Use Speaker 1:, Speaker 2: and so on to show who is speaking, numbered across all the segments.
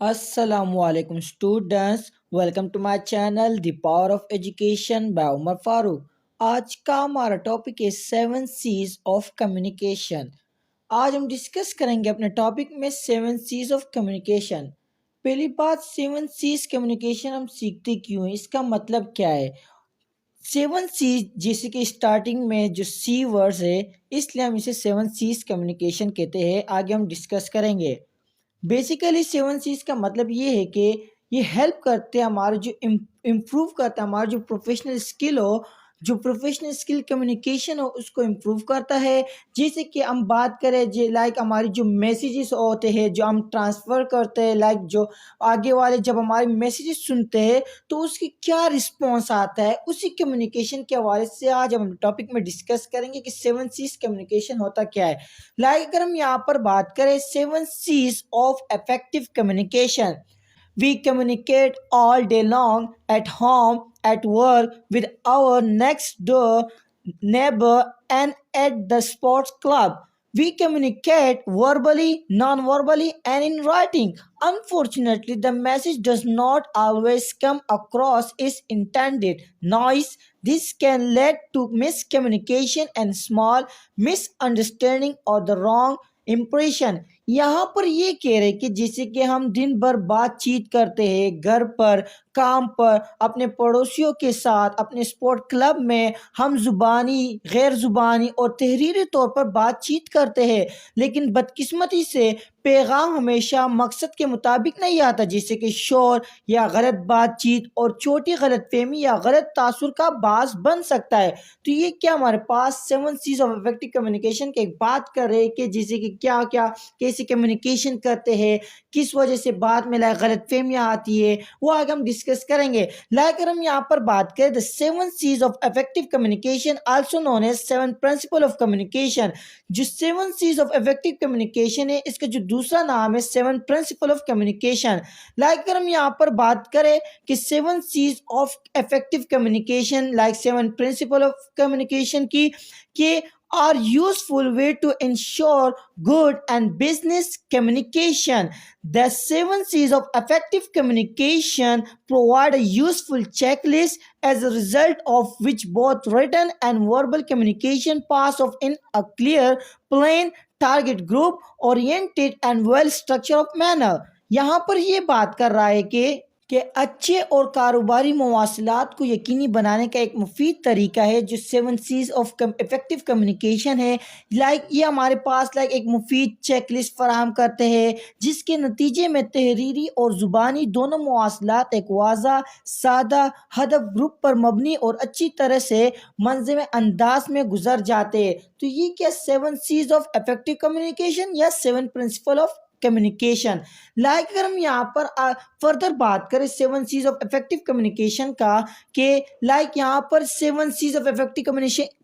Speaker 1: Assalamualaikum students, welcome to my channel The Power of Education by Umar Farooq. आज का हमारा topic है 7 C's ऑफ कम्युनिकेशन। आज हम डिस्कस करेंगे अपने टॉपिक में 7 C's ऑफ कम्युनिकेशन। पहली बात, 7 C's कम्युनिकेशन हम सीखते क्यों हैं, इसका मतलब क्या है। 7 C जैसे कि स्टार्टिंग में जो सी वर्ड्स है, इसलिए हम इसे 7 C's कम्युनिकेशन कहते हैं। आगे हम डिस्कस करेंगे। बेसिकली 7 C's का मतलब ये है कि ये हेल्प करते हैं हमारे जो इम्प्रूव करता है हमारा जो प्रोफेशनल स्किल हो, जो प्रोफेशनल स्किल कम्युनिकेशन हो उसको इम्प्रूव करता है। जैसे कि हम बात करें जो लाइक हमारी जो मैसेजेस होते हैं जो हम ट्रांसफ़र करते हैं, लाइक जो आगे वाले जब हमारे मैसेजेस सुनते हैं तो उसकी क्या रिस्पॉन्स आता है, उसी कम्युनिकेशन के हवाले से आज हम टॉपिक में डिस्कस करेंगे कि 7 C's कम्युनिकेशन होता क्या है। लाइक अगर हम यहाँ पर बात करें 7 C's of effective communication, we communicate all day long at home, at work, with our next door neighbor, and at the sports club. We communicate verbally, non verbally, and in writing. Unfortunately, the message does not always come across as intended. Noise, this can lead to miscommunication and small misunderstanding or the wrong impression. यहाँ पर ये कह रहे कि जैसे कि हम दिन भर बातचीत करते हैं घर पर, काम पर, अपने पड़ोसियों के साथ, अपने स्पोर्ट क्लब में हम ज़ुबानी, गैर ज़ुबानी और तहरीरी तौर पर बातचीत करते हैं, लेकिन बदकिस्मती से पैगाम हमेशा मकसद के मुताबिक नहीं आता, जैसे कि शोर या गलत बातचीत और छोटी गलतफहमी या गलत तासुर का बास बन सकता है। तो ये क्या हमारे पास 7 C's ऑफ इफेक्टिव कम्युनिकेशन की एक बात कर रहे हैं कि जैसे कि क्या क्या कैसे कम्युनिकेशन करते हैं, किस वजह से बात में लाइक गलतफहमियाँ आती है, वो आगे हम डिस्कस करेंगे। लाइक अगर हम यहाँ पर बात करें the 7 C's of effective communication also known as 7 principle of communication. जो 7 C's ऑफ इफेक्टिव कम्युनिकेशन है इसका जो दूसरा नाम है 7 प्रिंसिपल ऑफ कम्युनिकेशन। लाइक अगर हम यहाँ पर बात करें कि 7 C's of effective communication like 7 principle of communication की के are useful way to ensure good and business communication. The 7 C's of effective communication provide a useful checklist as a result of which both written and verbal communication pass off in a clear, plain, target group oriented and well structured manner. यहाँ पर ये बात कर रहा है कि अच्छे और कारोबारी मवासिलात को यकीनी बनाने का एक मुफीद तरीका है जो 7 C's ऑफ इफेक्टिव कम्युनिकेशन है। लाइक ये हमारे पास लाइक एक मुफीद चेक लिस्ट फराहम करते हैं जिसके नतीजे में तहरीरी और ज़ुबानी दोनों मवासिलात एक वाज़ा, सादा, हदफ ग्रुप पर मबनी और अच्छी तरह से मंज़म अंदाज में गुजर जाते हैं। तो ये क्या 7 C's ऑफ इफेक्टिव कम्युनिकेशन या 7 प्रिंसिपल ऑफ कम्युनिकेशन। लाइक अगर हम यहाँ पर फर्दर बात करें 7 C's ऑफ इफेक्टिव कम्युनिकेशन का कि लाइक यहाँ पर 7 C's ऑफ इफेक्टिव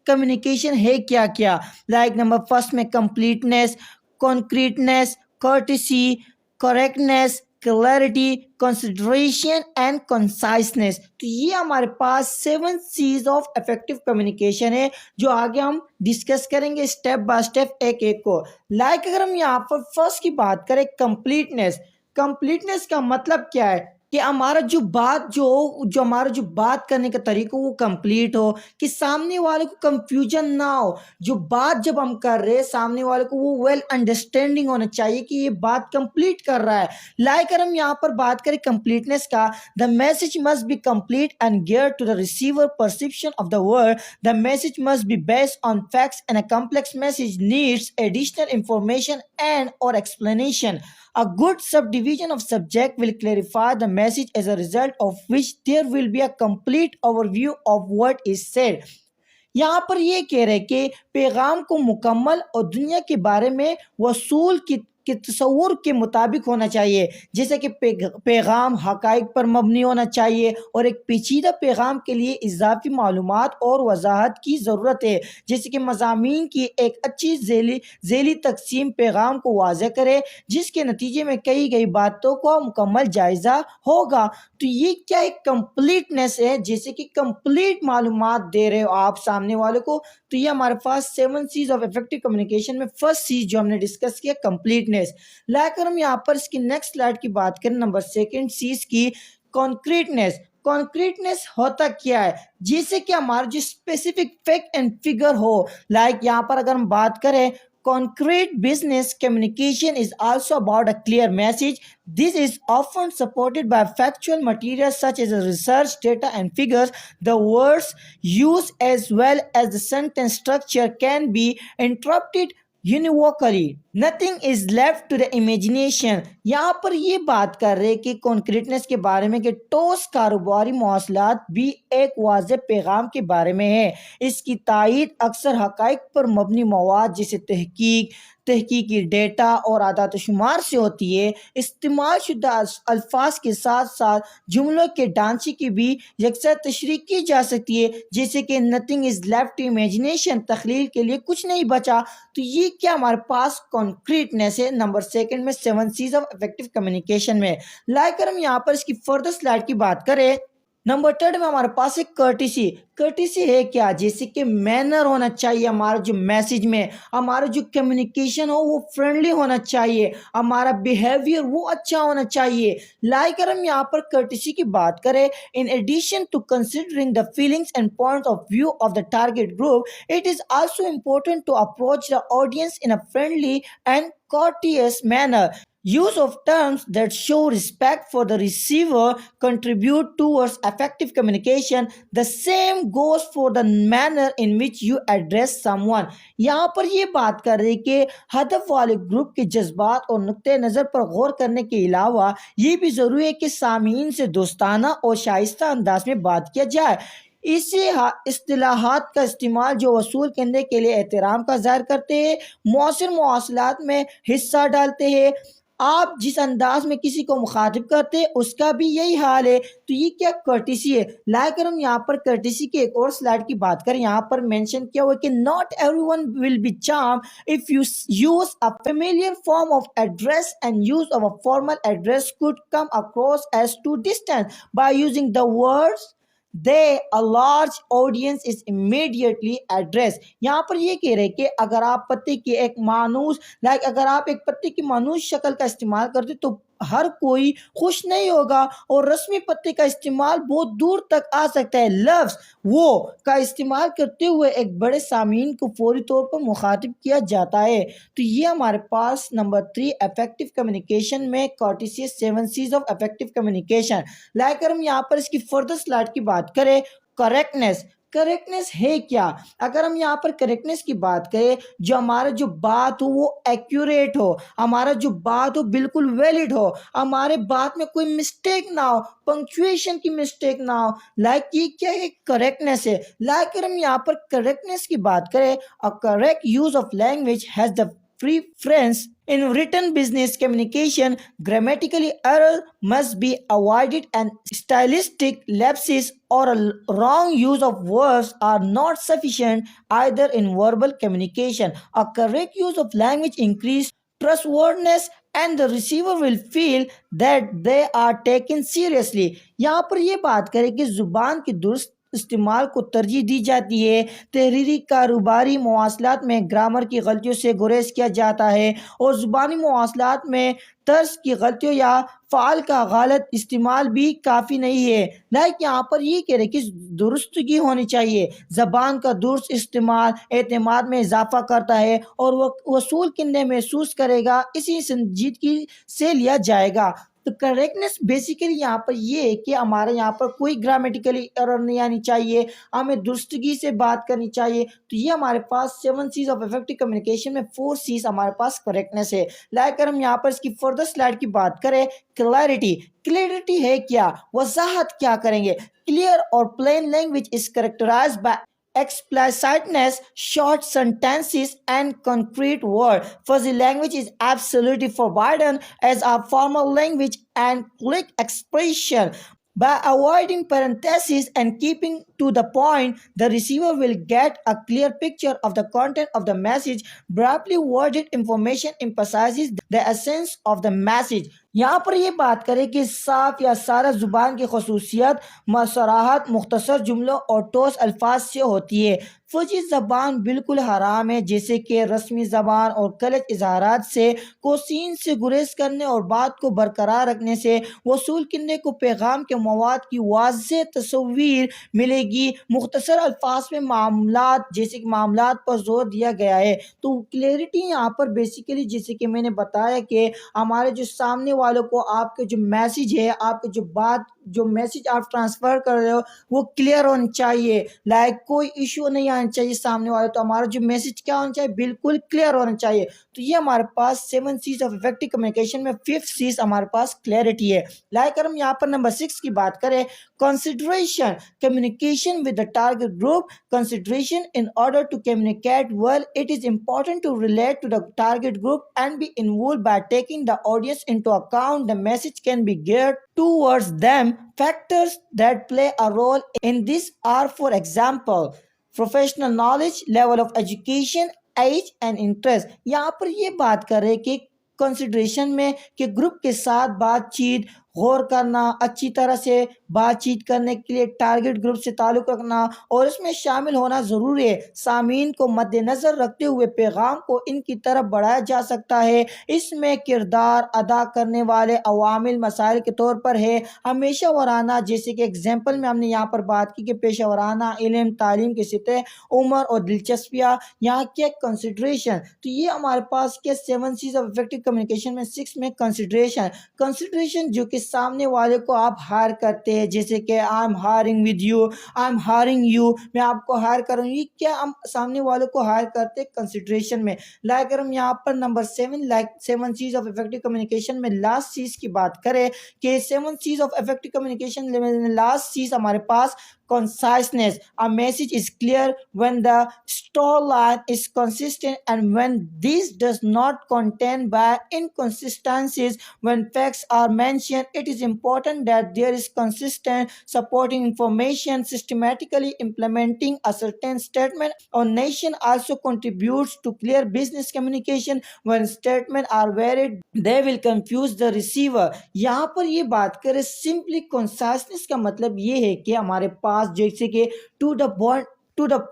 Speaker 1: कम्युनिकेशन है क्या क्या। लाइक नंबर फर्स्ट में completeness, concreteness, courtesy, correctness, clarity, consideration and conciseness. तो ये हमारे पास 7 C's ऑफ इफेक्टिव कम्युनिकेशन है जो आगे हम डिस्कस करेंगे स्टेप बाय स्टेप एक एक को। लाइक अगर हम यहाँ पर फर्स्ट की बात करें कंप्लीटनेस, कंप्लीटनेस का मतलब क्या है कि हमारा जो बात करने का तरीका वो कंप्लीट हो, कि सामने वाले को कंफ्यूजन ना हो। जो बात जब हम कर रहे हैं सामने वाले को वो वेल अंडरस्टैंडिंग होना चाहिए कि ये बात कंप्लीट कर रहा है। लाइक अगर हम यहाँ पर बात करें कंप्लीटनेस का, the message must be complete and gear to the receiver perception of the word. The message must be based on facts and a complex message needs additional information and और explanation. A good subdivision of subject will clarify the message, as a result of which there will be a complete overview of what is said. यहाँ पर ये कह रहे कि पैगाम को मुकम्मल और दुनिया के बारे में वसूल के तस्वुर के मुताबिक होना चाहिए, जैसे कि पैगाम हकाइक पर मबनी होना चाहिए और एक पेचीदा पैगाम के लिए इजाफी मालूमात और वजाहत की ज़रूरत है, जैसे कि मज़ामीन की एक अच्छी झेली तकसीम पैगाम को वाज़ेह करे जिसके नतीजे में कही गई बातों का मुकम्मल जायज़ा होगा। तो ये क्या एक कंप्लीटनेस है, जैसे कि कंप्लीट मालूमात दे रहे हो आप सामने वाले को, तो ये हमारे पास 7 C's ऑफ इफेक्टिव कम्युनिकेशन में फर्स्ट सी जो हमने डिस्कस किया कंप्लीटनेस। लाकर हम यहाँ पर इसकी नेक्स्ट स्लाइड की बात करें नंबर सेकंड C's की कॉन्क्रीटनेस। कॉन्क्रीटनेस होता क्या है, जिससे कि हमारा जो स्पेसिफिक फैक्ट एंड फिगर हो। लाइक यहाँ पर अगर हम बात करें concrete business communication is also about a clear message. This is often supported by factual materials such as research, data, and figures. The words used as well as the sentence structure can be interrupted unequivocally, nothing is left to the imagination. यहाँ पर ये बात कर रहे हैं कि कॉन्क्रीटनेस के बारे में कि ठोस कारोबारी मौसलात भी एक वाज़ेह पैगाम के बारे में है। इसकी तायीद अक्सर हकाइक पर मबनी मवाद जैसे तहकीकी डेटा और आदात शुमार से होती है। इस्तेमाल शुदा अल्फाज के साथ साथ जुमलों के ढांचे की भी यकसा तशरीह की जा सकती है, जैसे कि nothing is left to imagination, तखलील के लिए कुछ नहीं बचा। तो ये क्या हमारे पास कॉन्क्रीटनेस है नंबर सेकंड में 7 C's ऑफ इफेक्टिव कम्युनिकेशन में। लाइक हम यहाँ पर इसकी फर्दर स्लाइड की बात करें नंबर थर्ड में हमारे पास एक कर्टिसी। कर्टिसी है क्या, जैसे कि मैनर होना चाहिए हमारा जो मैसेज में, हमारा जो कम्युनिकेशन हो वो फ्रेंडली होना चाहिए, हमारा बिहेवियर वो अच्छा होना चाहिए। लाइक हम यहाँ पर कर्टिसी की बात करें, in addition to considering the feelings and point of view of the target group, it is also important to approach the audience in a friendly and courteous manner. Use of terms that show respect for the receiver contribute towards effective communication. The same goes for the manner in which you address someone. यहाँ पर ये बात कर रहे कि हदफ वाले group के जज्बात और नुक्ते नज़र पर गौर करने के अलावा ये भी ज़रूरी है कि सामीन से दोस्ताना और शाइस्ता अंदाज में बात किया जाए। इसी इस्तिलाहात का इस्तेमाल जो वसूल करने के लिए एहतराम का ज़ाहिर करते हैं, मौसर मवासलात में हिस्सा डालते हैं। आप जिस अंदाज में किसी को मुखातिब करते हैं उसका भी यही हाल है। तो ये क्या कर्टिसी है। लाइक हम यहाँ पर कर्टिसी की एक और स्लाइड की बात करें, यहाँ पर मेंशन किया हुआ कि not everyone will be charm if you use a familiar form of address and use of a formal address could come across as too distance by using the words they a large audience is immediately address. यहाँ पर ये कह रहे कि अगर आप पति की एक मानूस अगर आप एक पति की मानूस शक्ल का इस्तेमाल करते तो हर कोई खुश नहीं होगा और रस्मी पत्ते का इस्तेमाल बहुत दूर तक आ सकता है। लफ्ज़ वो का इस्तेमाल करते हुए एक बड़े सामीन को फौरी तौर पर मुखातिब किया जाता है। तो ये हमारे पास नंबर 3 इफेक्टिव कम्युनिकेशन में courtesy 7 C's of effective communication. Like हम यहाँ पर इसकी फर्दर स्लाइड की बात करें, करेक्टनेस। करेक्टनेस है क्या, अगर हम यहाँ पर करेक्टनेस की बात करें, जो हमारा जो बात हो वो एक्यूरेट हो, हमारा जो बात हो बिल्कुल वैलिड हो, हमारे बात में कोई मिस्टेक ना हो, पंक्चुएशन की मिस्टेक ना हो। लाइक ये क्या है, करेक्टनेस है। लाइक हम यहाँ पर करेक्टनेस की बात करें, a correct use of language has the preference in written business communication. Grammatical error must be avoided and stylistic lapses or a wrong use of words are not sufficient either in verbal communication. A correct use of language increases trustworthiness and the receiver will feel that they are taken seriously. यहाँ पर ये बात करें कि जुबान की दुरुस्त इस्तेमाल को तरजीह दी जाती है। तहरीरी कारोबारी मवासलात में ग्रामर की गलतियों से गुरेज किया जाता है और ज़ुबानी मवासलात में तर्ज की गलतियों या फ़ाल का गलत इस्तेमाल भी काफ़ी नहीं है। लाइक यहाँ पर ये कह रहे कि दुरुस्तगी होनी चाहिए। ज़बान का दुरुस्त इस्तेमाल एतमाद में इजाफा करता है और वह वसूल किन्ने महसूस करेगा, इसी संजीदगी से लिया जाएगा। तो करेक्टनेस बेसिकली यहाँ पर ये है कि हमारे यहाँ पर कोई ग्रामेटिकली एरर नहीं आनी चाहिए, हमें दुरुस्तगी से बात करनी चाहिए। तो ये हमारे पास 7 C's ऑफ इफेक्टिव कम्युनिकेशन में 4 C's हमारे पास करेक्टनेस है। लाइक हम यहाँ पर इसकी फर्दर स्लाइड की बात करें, क्लैरिटी। क्लैरिटी है क्या, वजाहत क्या करेंगे। क्लियर और plain language is characterised by explicitness, short sentences, and concrete word. Fuzzy language is absolutely forbidden as a formal language and quick expression. By avoiding parentheses and keeping to the point, the receiver will get a clear picture of the content of the message. Briefly worded information emphasizes the essence of the message. यहाँ पर ये बात करें कि साफ या सारा ज़ुबान की खसूसियत मसराहत मुख्तसर जुमलों और ठोस अल्फाज से होती है। फौजी ज़बान बिल्कुल हराम है, जैसे कि रस्मी ज़बान और गलत इजहारात से, कोसीन से गुरेज करने और बात को बरकरार रखने से वसूल करने को पैगाम के मवाद की वाज़ेह तस्वीर मिलेगी। मुख्तसर अल्फाज में मामलात जैसे कि मामलात पर जोर दिया गया है। तो क्लैरिटी यहाँ पर बेसिकली जैसे कि मैंने बताया कि हमारे जो सामने वालों को आपके जो मैसेज है, आपके जो बात जो मैसेज आप ट्रांसफ़र कर रहे हो वो क्लियर होना चाहिए। लाइक कोई इशू नहीं आना चाहिए सामने वाले, तो हमारा जो मैसेज क्या होना चाहिए, बिल्कुल क्लियर होना चाहिए। तो ये हमारे पास 7 सीज ऑफ इफेक्टिव कम्युनिकेशन में 5th सीज हमारे पास क्लैरिटी है। लाइक अगर हम यहाँ पर नंबर 6 की बात करें, consideration communication with the target group. Consideration in order to communicate well, it is important to relate to the target group and be involved by taking the audience into account. The message can be geared towards them. Factors that play a role in this are, for example, professional knowledge, level of education, age and interest. यहाँ पर ये बात कर रहे हैं कि consideration में कि ग्रुप के साथ बातचीत, गौर करना, अच्छी तरह से बातचीत करने के लिए टारगेट ग्रुप से ताल्लुक़ रखना और इसमें शामिल होना ज़रूरी है। सामीन को मद्देनज़र रखते हुए पैगाम को इनकी तरफ बढ़ाया जा सकता है। इसमें किरदार अदा करने वाले अवामिल मसाइल के तौर पर है हमेशा वराना, जैसे कि एग्जाम्पल में हमने यहाँ पर बात की कि पेशा वराना इल्म, तालीम की सतह, उम्र और दिलचस्पियाँ, यहाँ के कंसिडरेशन। तो ये हमारे पास के 7 सीज ऑफ इफेक्टिव कम्युनिकेशन में 6 में कंसिडरेशन जो कि सामने वाले को आप हायर करते हैं, जैसे कि I am hiring with you, I am hiring you, मैं आपको हायर करूँगी, क्या हम सामने वाले को हायर करते हैं कंसिडरेशन में। लाइक अगर हम यहाँ पर number 7 like 7 Cs of effective communication में लास्ट चीज की बात करें कि 7 सीज ऑफ इफेक्टिव कम्युनिकेशन में लास्ट चीज हमारे पास conciseness. A message is clear when the storyline is consistent and when this does not contain by inconsistencies. When facts are mentioned, it is important that there is consistent supporting information. Systematically implementing a certain statement or nation also contributes to clear business communication. When statements are varied, they will confuse the receiver. यहाँ पर ये बात करें simply कॉन्साइसनेस का मतलब ये है कि हमारे पास जैसे कि टू द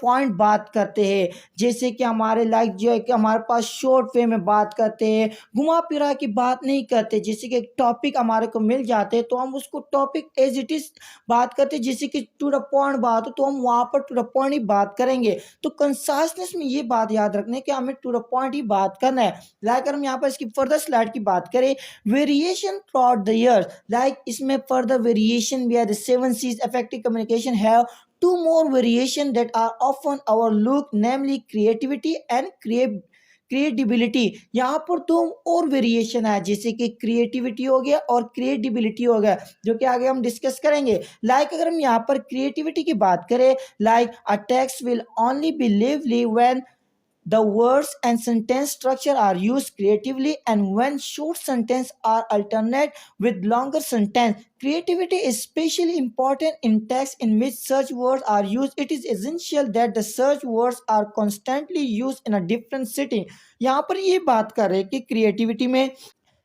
Speaker 1: पॉइंट बात करते हैं, जैसे कि हमारे लाइक जो है कि हमारे पास शॉर्ट वे में बात करते हैं, घुमा फिरा की बात नहीं करते। जैसे कि एक टॉपिक हमारे को मिल जाते हैं तो हम उसको टॉपिक एज इट इज बात करते हैं, जैसे कि टू द पॉइंट बात हो तो हम वहाँ पर टू द पॉइंट ही बात करेंगे। तो कंसाइसनेस में ये बात याद रखने कि हमें टू द पॉइंट ही बात करना है। लाइक हम यहाँ पर इसकी फर्दर स्लाइड की बात करें, variation throughout the year, like इसमें फर्दर वेरिएशन भी है। The 7 C's effective communication have two more variations that are often overlooked, namely creativity and क्रिएटिबिलिटी। यहाँ पर दो और वेरिएशन है, जैसे कि क्रिएटिविटी हो गया और क्रिएटिबिलिटी हो गया, जो कि आगे हम डिस्कस करेंगे। लाइक अगर हम यहाँ पर क्रिएटिविटी की बात करें, like a text will only be lively when the words and sentence structure are used creatively and when short sentences are alternate with longer sentence. Creativity is especially important in text in which search words are used. It is essential that the search words are constantly used in a different setting. यहाँ पर ये बात कर रहे हैं कि creativity में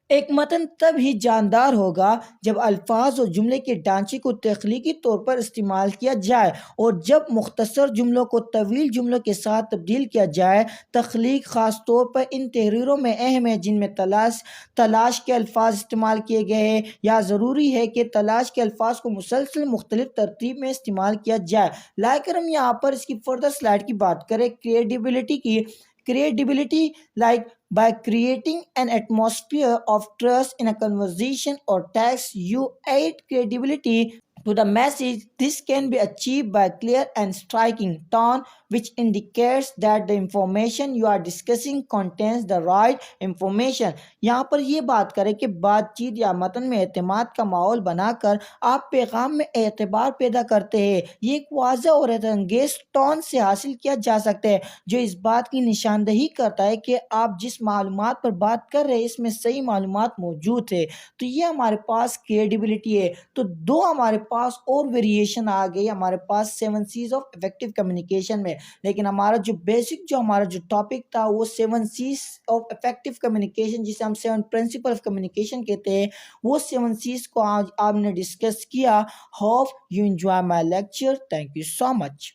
Speaker 1: एक मतन तब ही जानदार होगा जब अल्फाज और जुमले के ढांचे को तख्लीकी तौर पर इस्तेमाल किया जाए और जब मुख्तसर जुमलों को तवील जुमलों के साथ तब्दील किया जाए। तख्लीक ख़ास तौर पर इन तहरीरों में अहम है जिनमें तलाश के अल्फाज इस्तेमाल किए गए हैं या ज़रूरी है कि तलाश के अल्फाज को मुसलसल मुख्तलिफ तरतीब में इस्तेमाल किया जाए। लाइक हम यहाँ पर इसकी फर्दर स्लाइड की बात करें क्रिएटिबिलिटी की, creativity like by creating an atmosphere of trust in a conversation or text, you add credibility to the message. This can be achieved by clear and striking tone, which indicates that the information you are discussing contains the right information। यहाँ पर ये बात करें कि बातचीत या मतन में एतमाद का माहौल बनाकर आप पैगाम में एतबार पैदा करते हैं। ये एक वाज़ह और अंगेज टोन से हासिल किया जा सकता है जो इस बात की निशानदही करता है कि आप जिस मालूमात पर बात कर रहे हैं इसमें सही मालूमात मौजूद है। तो ये हमारे पास क्रेडिबिलिटी है। तो दो हमारे पास और वेरिएशन आ गई हमारे पास 7 C's ऑफ इफेक्टिव कम्युनिकेशन में। लेकिन हमारा जो टॉपिक था वो 7 C's ऑफ इफेक्टिव कम्युनिकेशन, जिसे हम 7 प्रिंसिपल ऑफ कम्युनिकेशन कहते हैं, वो 7 C's को आज आपने डिस्कस किया। Hope you enjoy my lecture. Thank you so much.